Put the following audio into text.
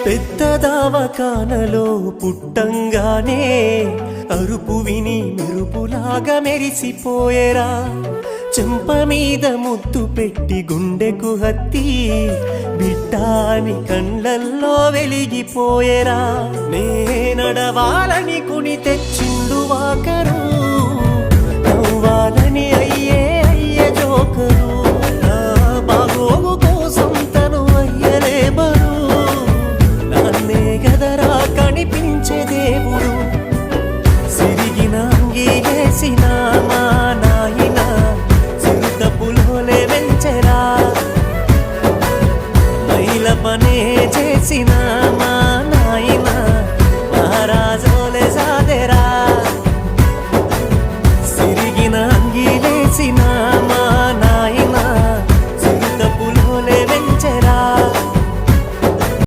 పెద్ద దావకానలో పుట్టంగానే అరుపు విని మెరుపులాగా మెరిసిపోయేరా చెంప మీద ముద్దు పెట్టి గుండెకు హత్తి బిడ్డాని కళ్ళల్లో వెలిగిపోయేరా నే నడవాలని కుని తెచ్చిండు వాకరు నవ్వాలని అయ్యే జోకరు నా బాగోగు కోసం తను అయ్యలే బరు నాన్నే గదరా కనిపించే దేవుడు సిరిగిన అంగి వేసిన మా నాయన సిరుతపులోలే వెంచెరా మైల పనే చేసిన మా నాయన మహారాజా